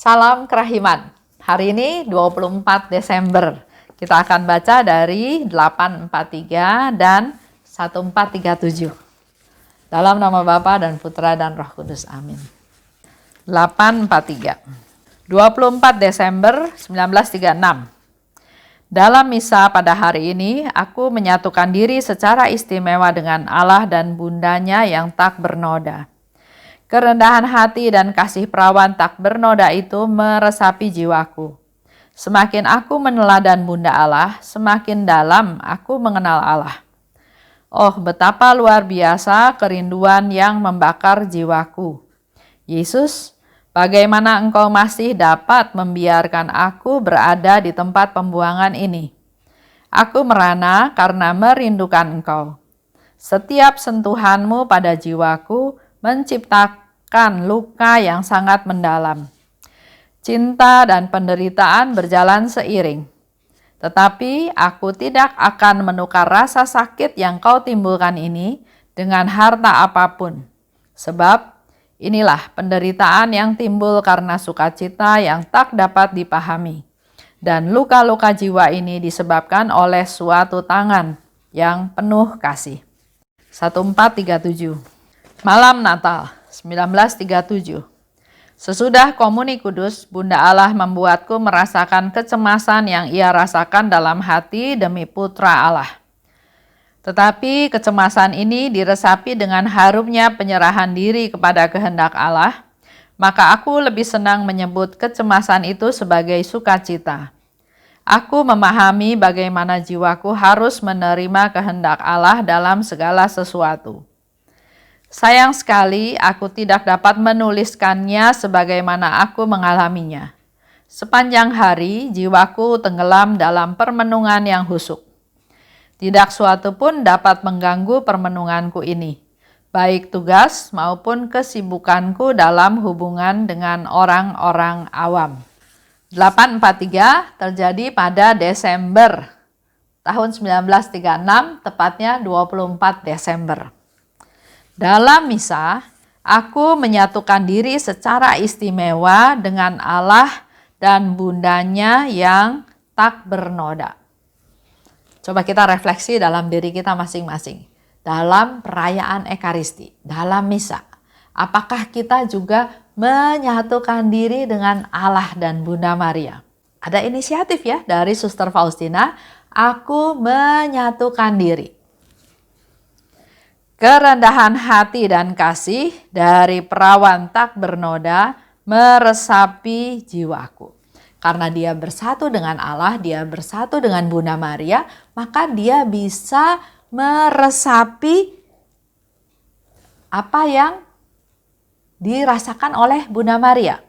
Salam Kerahiman. Hari ini 24 Desember. Kita akan baca dari 843 dan 1437. Dalam nama Bapa dan Putra dan Roh Kudus. Amin. 843. 24 Desember 1936. Dalam misa pada hari ini, aku menyatukan diri secara istimewa dengan Allah dan bundanya yang tak bernoda. Kerendahan hati dan kasih perawan tak bernoda itu meresapi jiwaku. Semakin aku meneladan Bunda Allah, semakin dalam aku mengenal Allah. Oh, betapa luar biasa kerinduan yang membakar jiwaku. Yesus, bagaimana Engkau masih dapat membiarkan aku berada di tempat pembuangan ini? Aku merana karena merindukan Engkau. Setiap sentuhanmu pada jiwaku menciptakan luka yang sangat mendalam. Cinta dan penderitaan berjalan seiring. Tetapi aku tidak akan menukar rasa sakit yang kau timbulkan ini dengan harta apapun. Sebab inilah penderitaan yang timbul karena sukacita yang tak dapat dipahami. Dan luka-luka jiwa ini disebabkan oleh suatu tangan yang penuh kasih. 1437. Malam Natal 1937. Sesudah komuni kudus, Bunda Allah membuatku merasakan kecemasan yang ia rasakan dalam hati demi Putra Allah. Tetapi kecemasan ini diresapi dengan harumnya penyerahan diri kepada kehendak Allah, maka aku lebih senang menyebut kecemasan itu sebagai sukacita. Aku memahami bagaimana jiwaku harus menerima kehendak Allah dalam segala sesuatu. Sayang sekali aku tidak dapat menuliskannya sebagaimana aku mengalaminya. Sepanjang hari jiwaku tenggelam dalam permenungan yang husuk. Tidak suatu pun dapat mengganggu permenunganku ini, baik tugas maupun kesibukanku dalam hubungan dengan orang-orang awam. 843 terjadi pada Desember tahun 1936, tepatnya 24 Desember. Dalam misa, aku menyatukan diri secara istimewa dengan Allah dan bundanya yang tak bernoda. Coba kita refleksi dalam diri kita masing-masing. Dalam perayaan Ekaristi, dalam misa, apakah kita juga menyatukan diri dengan Allah dan Bunda Maria? Ada inisiatif ya dari Suster Faustina, aku menyatukan diri. Kerendahan hati dan kasih dari perawan tak bernoda meresapi jiwaku. Karena dia bersatu dengan Allah, dia bersatu dengan Bunda Maria, maka dia bisa meresapi apa yang dirasakan oleh Bunda Maria.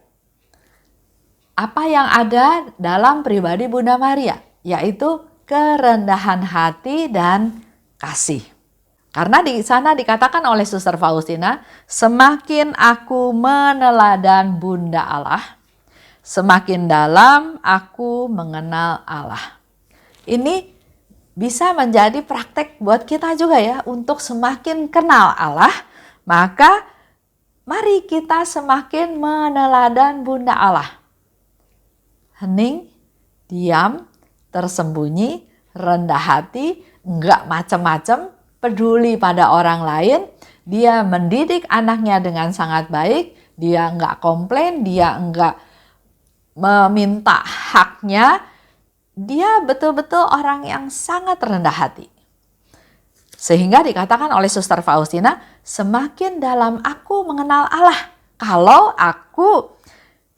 Apa yang ada dalam pribadi Bunda Maria, yaitu kerendahan hati dan kasih. Karena di sana dikatakan oleh Suster Faustina, semakin aku meneladan Bunda Allah, semakin dalam aku mengenal Allah. Ini bisa menjadi praktek buat kita juga ya, untuk semakin kenal Allah, maka mari kita semakin meneladan Bunda Allah. Hening, diam, tersembunyi, rendah hati, enggak macam-macam, peduli pada orang lain, dia mendidik anaknya dengan sangat baik, dia enggak komplain, dia enggak meminta haknya, dia betul-betul orang yang sangat rendah hati. Sehingga dikatakan oleh Suster Faustina, semakin dalam aku mengenal Allah, kalau aku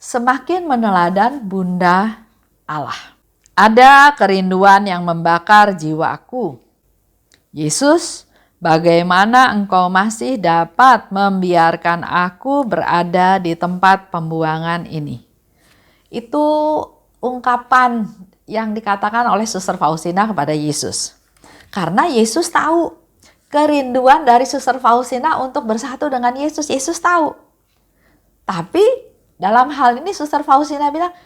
semakin meneladan Bunda Allah. Ada kerinduan yang membakar jiwaku. Yesus, bagaimana Engkau masih dapat membiarkan aku berada di tempat pembuangan ini? Itu ungkapan yang dikatakan oleh Suster Faustina kepada Yesus. Karena Yesus tahu kerinduan dari Suster Faustina untuk bersatu dengan Yesus. Yesus tahu. Tapi dalam hal ini Suster Faustina bilang,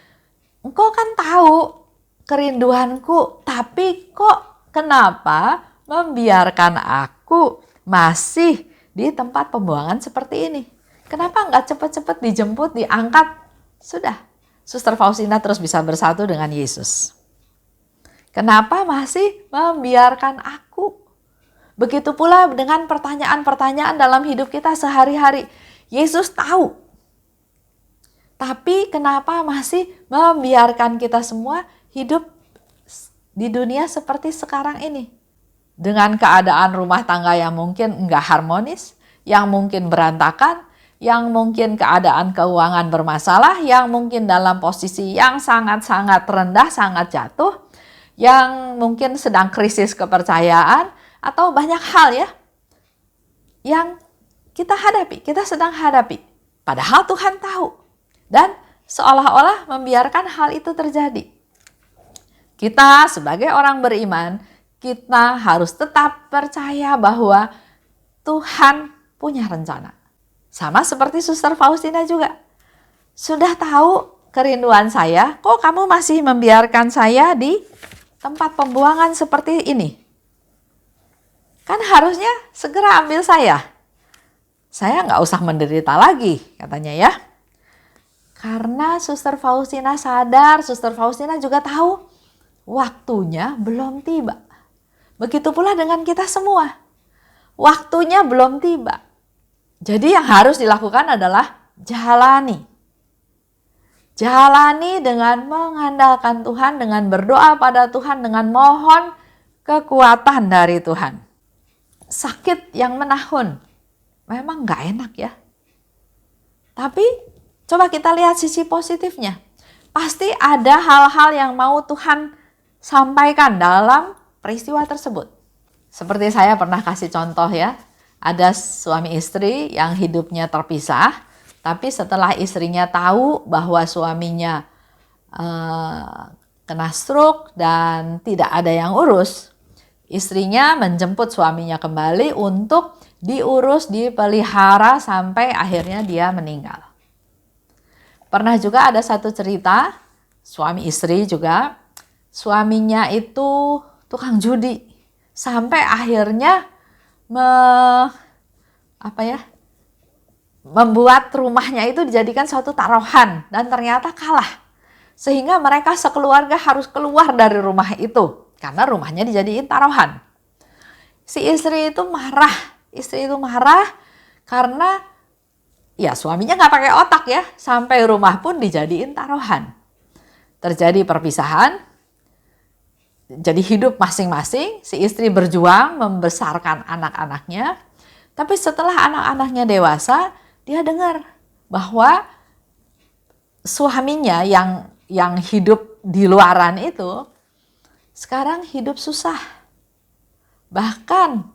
engkau kan tahu kerinduanku, tapi kok kenapa membiarkan aku masih di tempat pembuangan seperti ini? Kenapa nggak cepat-cepat dijemput, diangkat? Sudah, Suster Faustina terus bisa bersatu dengan Yesus? Kenapa masih membiarkan aku? Begitu pula dengan pertanyaan-pertanyaan dalam hidup kita sehari-hari. Yesus tahu. Tapi kenapa masih membiarkan kita semua hidup di dunia seperti sekarang ini? Dengan keadaan rumah tangga yang mungkin enggak harmonis, yang mungkin berantakan, yang mungkin keadaan keuangan bermasalah, yang mungkin dalam posisi yang sangat-sangat rendah, sangat jatuh, yang mungkin sedang krisis kepercayaan, atau banyak hal ya yang kita hadapi, kita sedang hadapi. Padahal Tuhan tahu dan seolah-olah membiarkan hal itu terjadi. Kita sebagai orang beriman, kita harus tetap percaya bahwa Tuhan punya rencana. Sama seperti Suster Faustina juga. Sudah tahu kerinduan saya, kok kamu masih membiarkan saya di tempat pembuangan seperti ini? Kan harusnya segera ambil saya. Saya nggak usah menderita lagi, katanya ya. Karena Suster Faustina sadar, Suster Faustina juga tahu waktunya belum tiba. Begitu pula dengan kita semua. Waktunya belum tiba. Jadi yang harus dilakukan adalah jalani. Jalani dengan mengandalkan Tuhan, dengan berdoa pada Tuhan, dengan mohon kekuatan dari Tuhan. Sakit yang menahun, memang gak enak ya. Tapi coba kita lihat sisi positifnya. Pasti ada hal-hal yang mau Tuhan sampaikan dalam peristiwa tersebut. Seperti saya pernah kasih contoh ya, ada suami istri yang hidupnya terpisah, tapi setelah istrinya tahu bahwa suaminya kena stroke dan tidak ada yang urus, istrinya menjemput suaminya kembali untuk diurus, dipelihara sampai akhirnya dia meninggal. Pernah juga ada satu cerita, suami istri juga, suaminya itu tukang judi. Sampai akhirnya membuat rumahnya itu dijadikan suatu taruhan dan ternyata kalah. Sehingga mereka sekeluarga harus keluar dari rumah itu karena rumahnya dijadiin taruhan. Si istri itu marah karena ya suaminya nggak pakai otak ya, sampai rumah pun dijadiin taruhan. Terjadi perpisahan, jadi hidup masing-masing, si istri berjuang membesarkan anak-anaknya. Tapi setelah anak-anaknya dewasa, dia dengar bahwa suaminya yang hidup di luaran itu sekarang hidup susah. Bahkan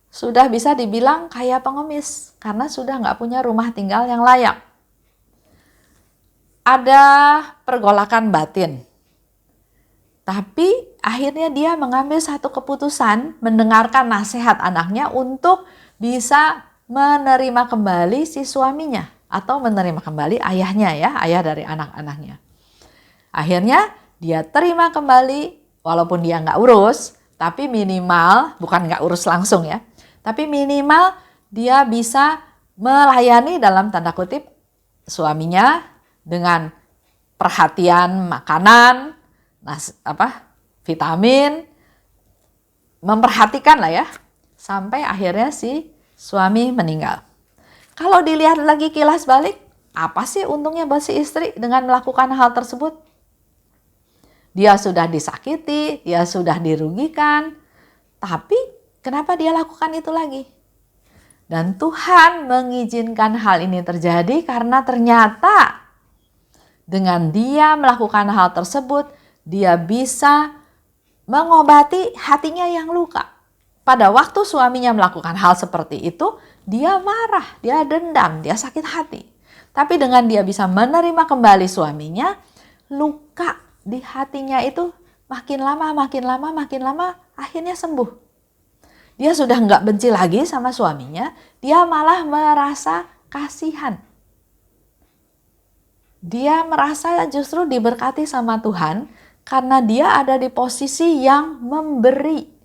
sudah bisa dibilang kayak pengemis karena sudah nggak punya rumah tinggal yang layak. Ada pergolakan batin. Tapi akhirnya dia mengambil satu keputusan mendengarkan nasihat anaknya untuk bisa menerima kembali si suaminya atau menerima kembali ayahnya ya, ayah dari anak-anaknya. Akhirnya dia terima kembali walaupun dia nggak urus, tapi minimal, bukan nggak urus langsung ya, tapi minimal dia bisa melayani dalam tanda kutip suaminya dengan perhatian makanan, vitamin, memperhatikan lah ya, sampai akhirnya si suami meninggal. Kalau dilihat lagi kilas balik, apa sih untungnya buat si istri dengan melakukan hal tersebut? Dia sudah disakiti, dia sudah dirugikan, tapi kenapa dia lakukan itu lagi? Dan Tuhan mengizinkan hal ini terjadi karena ternyata dengan dia melakukan hal tersebut, dia bisa mengobati hatinya yang luka. Pada waktu suaminya melakukan hal seperti itu, dia marah, dia dendam, dia sakit hati. Tapi dengan dia bisa menerima kembali suaminya, luka di hatinya itu makin lama akhirnya sembuh. Dia sudah nggak benci lagi sama suaminya, dia malah merasa kasihan. Dia merasa justru diberkati sama Tuhan karena dia ada di posisi yang memberi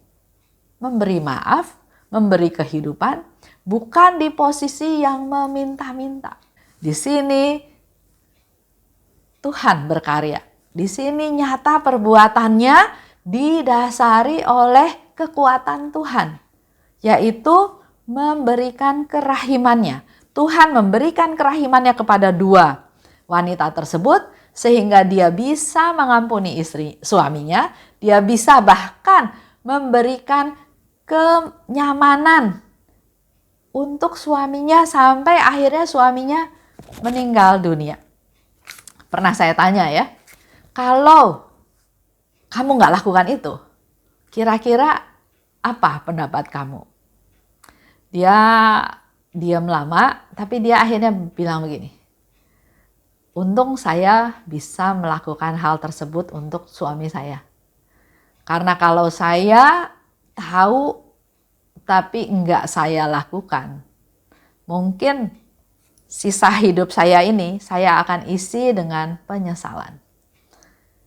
maaf, memberi kehidupan, bukan di posisi yang meminta-minta. Di sini Tuhan berkarya. Di sini nyata perbuatannya didasari oleh kekuatan Tuhan, yaitu memberikan kerahimannya. Tuhan memberikan kerahimannya kepada dua wanita tersebut sehingga dia bisa mengampuni suaminya, dia bisa bahkan memberikan kenyamanan untuk suaminya sampai akhirnya suaminya meninggal dunia. Pernah saya tanya ya, kalau kamu nggak lakukan itu, kira-kira apa pendapat kamu? Dia diam lama, tapi dia akhirnya bilang begini, untung saya bisa melakukan hal tersebut untuk suami saya. Karena kalau saya tahu tapi enggak saya lakukan, mungkin sisa hidup saya ini saya akan isi dengan penyesalan.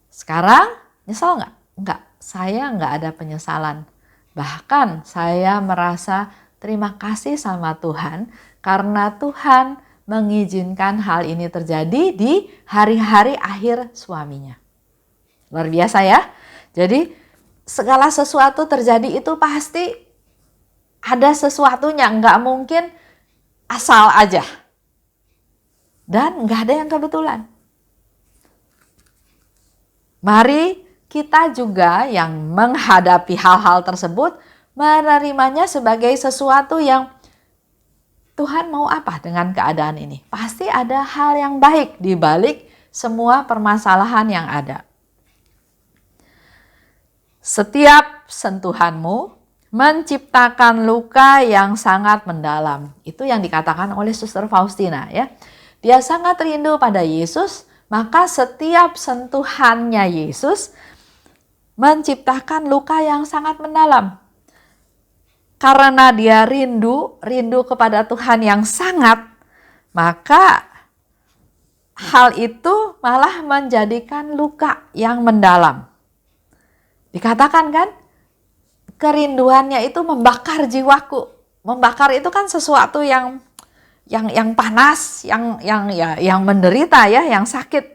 Sekarang nyesal nggak? Enggak, saya nggak ada penyesalan. Bahkan saya merasa terima kasih sama Tuhan karena Tuhan mengizinkan hal ini terjadi di hari-hari akhir suaminya. Luar biasa ya. Jadi segala sesuatu terjadi itu pasti ada sesuatunya, nggak mungkin asal aja. Dan nggak ada yang kebetulan. Mari kita juga yang menghadapi hal-hal tersebut menerimanya sebagai sesuatu yang Tuhan mau apa dengan keadaan ini. Pasti ada hal yang baik di balik semua permasalahan yang ada. Setiap sentuhanmu menciptakan luka yang sangat mendalam. Itu yang dikatakan oleh Suster Faustina ya. Dia sangat rindu pada Yesus, maka setiap sentuhannya Yesus menciptakan luka yang sangat mendalam. Karena dia rindu kepada Tuhan yang sangat, maka hal itu malah menjadikan luka yang mendalam. Dikatakan kan, kerinduannya itu membakar jiwaku. Membakar itu kan sesuatu yang panas, yang menderita ya, yang sakit.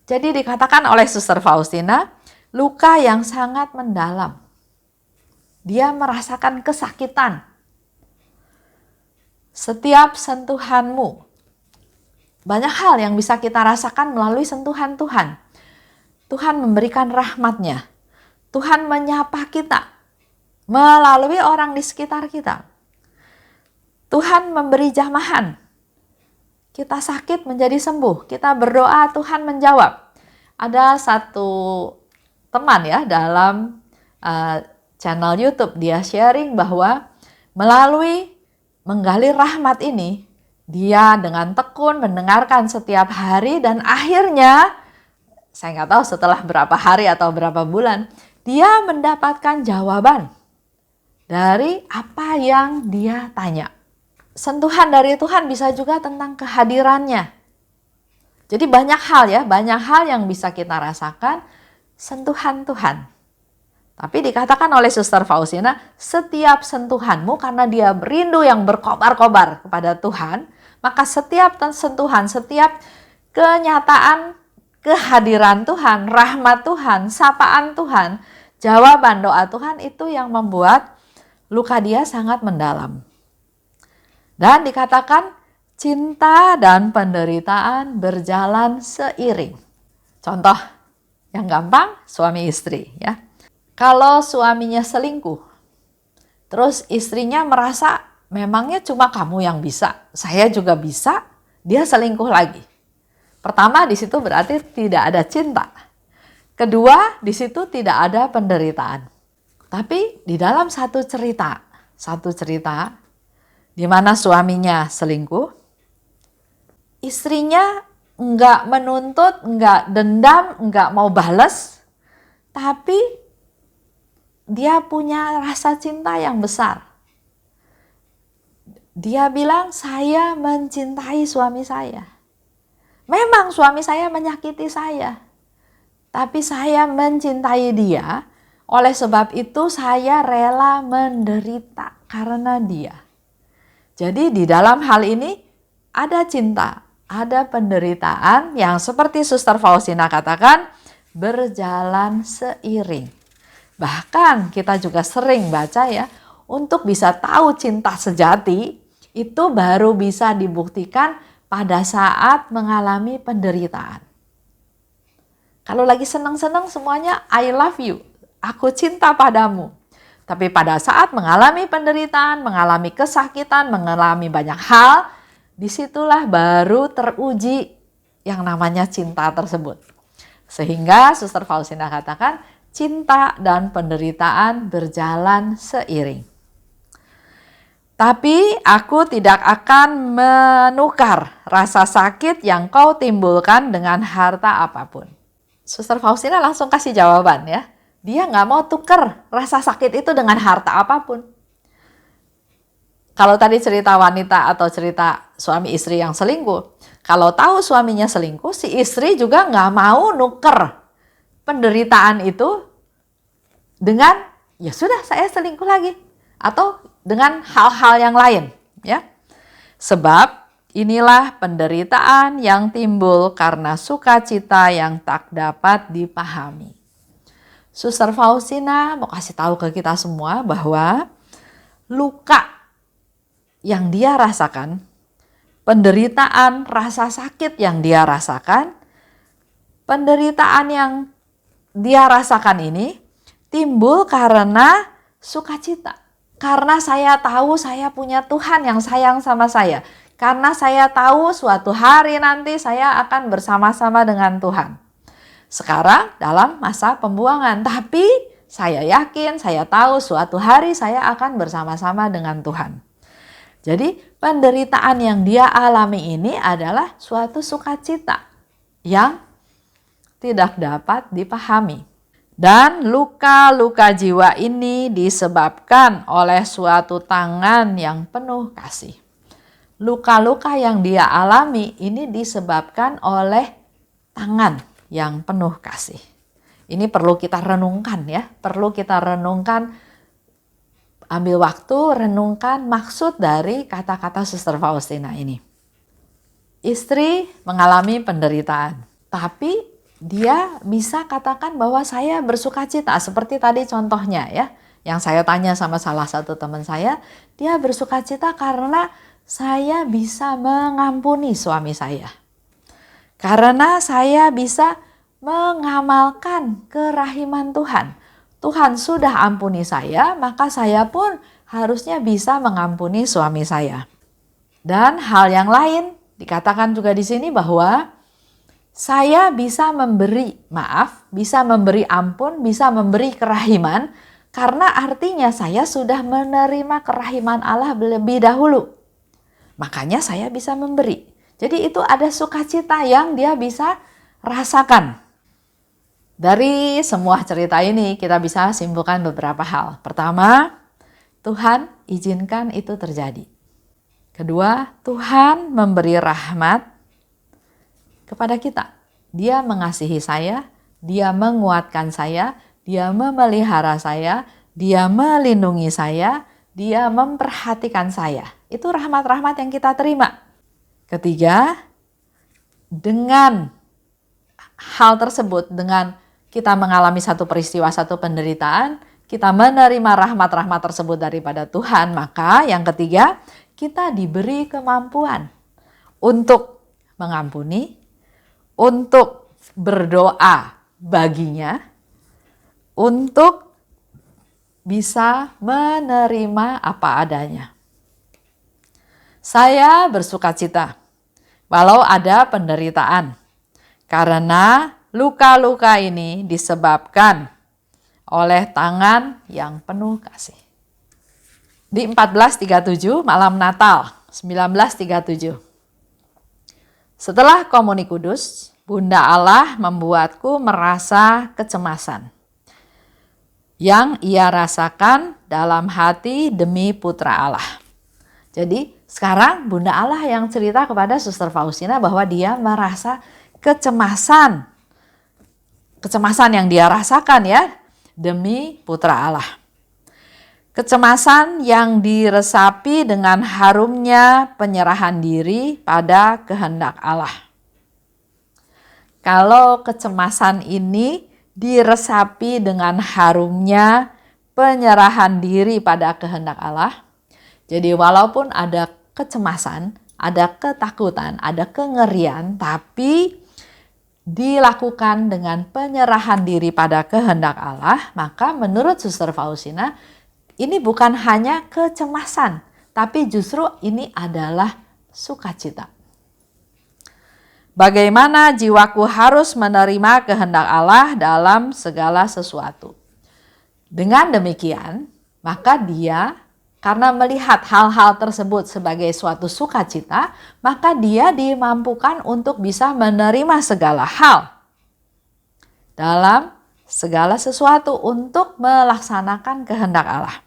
Jadi dikatakan oleh Suster Faustina, luka yang sangat mendalam. Dia merasakan kesakitan. Setiap sentuhanmu, banyak hal yang bisa kita rasakan melalui sentuhan Tuhan. Tuhan memberikan rahmat-Nya. Tuhan menyapa kita melalui orang di sekitar kita. Tuhan memberi jamahan. Kita sakit menjadi sembuh. Kita berdoa, Tuhan menjawab. Ada satu teman ya dalam channel YouTube, dia sharing bahwa melalui menggali rahmat ini, dia dengan tekun mendengarkan setiap hari dan akhirnya, saya nggak tahu setelah berapa hari atau berapa bulan, dia mendapatkan jawaban dari apa yang dia tanya. Sentuhan dari Tuhan bisa juga tentang kehadirannya. Jadi banyak hal yang bisa kita rasakan sentuhan Tuhan. Tapi dikatakan oleh Suster Faustina, setiap sentuhanmu karena dia rindu yang berkobar-kobar kepada Tuhan, maka setiap sentuhan, setiap kenyataan kehadiran Tuhan, rahmat Tuhan, sapaan Tuhan, jawaban doa Tuhan itu yang membuat luka dia sangat mendalam. Dan dikatakan cinta dan penderitaan berjalan seiring. Contoh yang gampang, suami istri ya. Kalau suaminya selingkuh, terus istrinya merasa memangnya cuma kamu yang bisa, saya juga bisa, dia selingkuh lagi. Pertama, di situ berarti tidak ada cinta. Kedua, di situ tidak ada penderitaan. Tapi di dalam satu cerita di mana suaminya selingkuh, istrinya enggak menuntut, enggak dendam, enggak mau bales, tapi dia punya rasa cinta yang besar. Dia bilang, saya mencintai suami saya. Memang suami saya menyakiti saya, tapi saya mencintai dia. Oleh sebab itu saya rela menderita karena dia. Jadi di dalam hal ini ada cinta, ada penderitaan yang seperti Suster Faustina katakan, berjalan seiring. Bahkan kita juga sering baca ya, untuk bisa tahu cinta sejati, itu baru bisa dibuktikan pada saat mengalami penderitaan. Kalau lagi senang-senang semuanya I love you, aku cinta padamu. Tapi pada saat mengalami penderitaan, mengalami kesakitan, mengalami banyak hal, disitulah baru teruji yang namanya cinta tersebut. Sehingga Suster Faustina katakan, cinta dan penderitaan berjalan seiring. Tapi aku tidak akan menukar rasa sakit yang kau timbulkan dengan harta apapun. Suster Faustina langsung kasih jawaban ya. Dia nggak mau tuker rasa sakit itu dengan harta apapun. Kalau tadi cerita wanita atau cerita suami istri yang selingkuh. Kalau tahu suaminya selingkuh, si istri juga nggak mau nuker penderitaan itu dengan ya sudah saya selingkuh lagi. Atau dengan hal-hal yang lain. Ya. Sebab inilah penderitaan yang timbul karena sukacita yang tak dapat dipahami. Suster Faustina mau kasih tahu ke kita semua bahwa luka yang dia rasakan, penderitaan rasa sakit yang dia rasakan, penderitaan yang dia rasakan ini timbul karena sukacita. Karena saya tahu saya punya Tuhan yang sayang sama saya. Karena saya tahu suatu hari nanti saya akan bersama-sama dengan Tuhan. Sekarang dalam masa pembuangan. Tapi saya yakin, saya tahu suatu hari saya akan bersama-sama dengan Tuhan. Jadi penderitaan yang dia alami ini adalah suatu sukacita yang tidak dapat dipahami. Dan luka-luka jiwa ini disebabkan oleh suatu tangan yang penuh kasih. Luka-luka yang dia alami ini disebabkan oleh tangan yang penuh kasih. Ini perlu kita renungkan ya, perlu kita renungkan, ambil waktu renungkan maksud dari kata-kata Suster Faustina ini. Istri mengalami penderitaan, tapi dia bisa katakan bahwa saya bersukacita, seperti tadi contohnya ya, yang saya tanya sama salah satu teman saya, dia bersukacita karena saya bisa mengampuni suami saya. Karena saya bisa mengamalkan kerahiman Tuhan. Tuhan sudah ampuni saya, maka saya pun harusnya bisa mengampuni suami saya. Dan hal yang lain dikatakan juga di sini bahwa saya bisa memberi maaf, bisa memberi ampun, bisa memberi kerahiman, karena artinya saya sudah menerima kerahiman Allah lebih dahulu. Makanya saya bisa memberi. Jadi itu ada sukacita yang dia bisa rasakan. Dari semua cerita ini kita bisa simpulkan beberapa hal. Pertama, Tuhan izinkan itu terjadi. Kedua, Tuhan memberi rahmat kepada kita. Dia mengasihi saya, dia menguatkan saya, dia memelihara saya, dia melindungi saya, dia memperhatikan saya. Itu rahmat-rahmat yang kita terima. Ketiga, dengan hal tersebut, dengan kita mengalami satu peristiwa, satu penderitaan, kita menerima rahmat-rahmat tersebut daripada Tuhan, maka yang ketiga, kita diberi kemampuan untuk mengampuni, untuk berdoa baginya, untuk bisa menerima apa adanya. Saya bersukacita walau ada penderitaan, karena luka-luka ini disebabkan oleh tangan yang penuh kasih. Di 1437 malam Natal 1937. Setelah komuni kudus, Bunda Allah membuatku merasa kecemasan yang ia rasakan dalam hati demi Putra Allah. Jadi sekarang Bunda Allah yang cerita kepada Suster Faustina bahwa dia merasa kecemasan yang dia rasakan ya demi Putra Allah. Kecemasan yang diresapi dengan harumnya penyerahan diri pada kehendak Allah. Kalau kecemasan ini diresapi dengan harumnya penyerahan diri pada kehendak Allah, jadi walaupun ada kecemasan, ada ketakutan, ada kengerian, tapi dilakukan dengan penyerahan diri pada kehendak Allah, maka menurut Suster Faustina, ini bukan hanya kecemasan, tapi justru ini adalah sukacita. Bagaimana jiwaku harus menerima kehendak Allah dalam segala sesuatu. Dengan demikian, maka dia karena melihat hal-hal tersebut sebagai suatu sukacita, maka dia dimampukan untuk bisa menerima segala hal dalam segala sesuatu untuk melaksanakan kehendak Allah.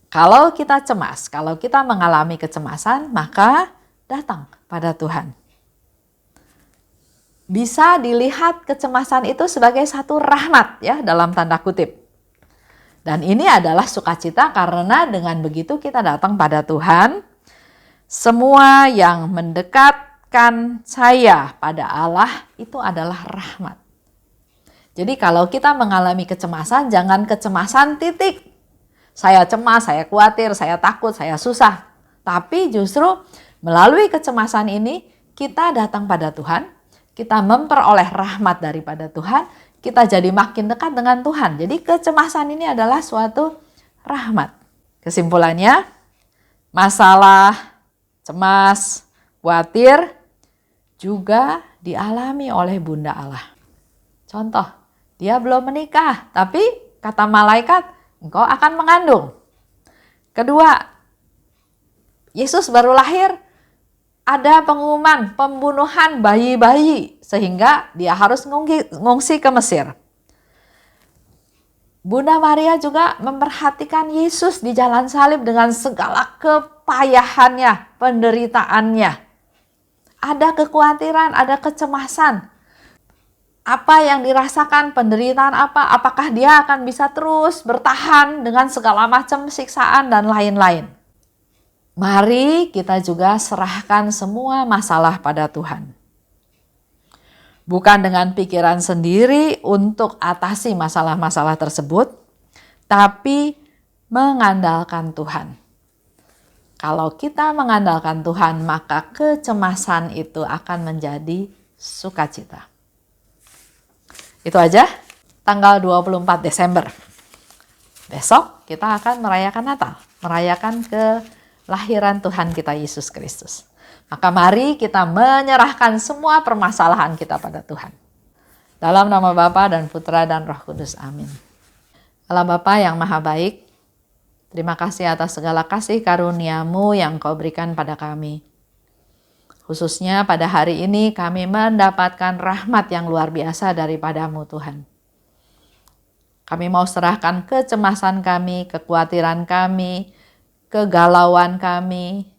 Kalau kita cemas, kalau kita mengalami kecemasan, maka datang pada Tuhan. Bisa dilihat kecemasan itu sebagai satu rahmat ya, dalam tanda kutip. Dan ini adalah sukacita karena dengan begitu kita datang pada Tuhan. Semua yang mendekatkan saya pada Allah itu adalah rahmat. Jadi kalau kita mengalami kecemasan, jangan kecemasan titik. Saya cemas, saya khawatir, saya takut, saya susah. Tapi justru melalui kecemasan ini kita datang pada Tuhan, kita memperoleh rahmat daripada Tuhan, kita jadi makin dekat dengan Tuhan. Jadi kecemasan ini adalah suatu rahmat. Kesimpulannya, masalah, cemas, khawatir juga dialami oleh Bunda Allah. Contoh, dia belum menikah, tapi kata malaikat, engkau akan mengandung. Kedua, Yesus baru lahir, ada pengumuman pembunuhan bayi-bayi sehingga dia harus ngungsi ke Mesir. Bunda Maria juga memperhatikan Yesus di jalan salib dengan segala kepayahannya, penderitaannya. Ada kekhawatiran, ada kecemasan. Apa yang dirasakan, penderitaan apa, apakah dia akan bisa terus bertahan dengan segala macam siksaan dan lain-lain. Mari kita juga serahkan semua masalah pada Tuhan. Bukan dengan pikiran sendiri untuk atasi masalah-masalah tersebut, tapi mengandalkan Tuhan. Kalau kita mengandalkan Tuhan, maka kecemasan itu akan menjadi sukacita. Itu aja, tanggal 24 Desember. Besok kita akan merayakan Natal, merayakan kelahiran Tuhan kita Yesus Kristus. Maka mari kita menyerahkan semua permasalahan kita pada Tuhan. Dalam nama Bapa dan Putra dan Roh Kudus, amin. Allah Bapa yang maha baik, terima kasih atas segala kasih karunia-Mu yang Kau berikan pada kami. Khususnya pada hari ini kami mendapatkan rahmat yang luar biasa daripada-Mu Tuhan. Kami mau serahkan kecemasan kami, kekhawatiran kami, kegalauan kami,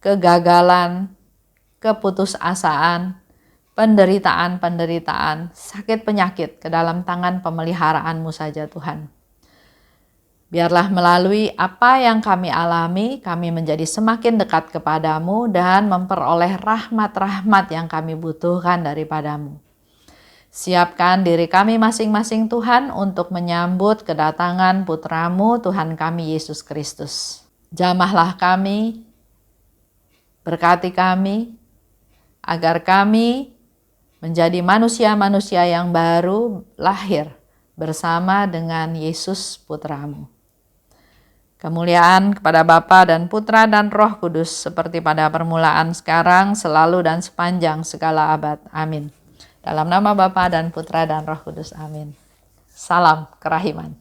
kegagalan, keputusasaan, penderitaan-penderitaan, sakit penyakit ke dalam tangan pemeliharaan-Mu saja Tuhan. Biarlah melalui apa yang kami alami, kami menjadi semakin dekat kepadamu dan memperoleh rahmat-rahmat yang kami butuhkan daripada-Mu. Siapkan diri kami masing-masing Tuhan untuk menyambut kedatangan Putra-Mu Tuhan kami Yesus Kristus. Jamahlah kami, berkati kami, agar kami menjadi manusia-manusia yang baru lahir bersama dengan Yesus Putra-Mu. Kemuliaan kepada Bapa dan Putra dan Roh Kudus seperti pada permulaan, sekarang, selalu dan sepanjang segala abad. Amin. Dalam nama Bapa dan Putra dan Roh Kudus. Amin. Salam kerahiman.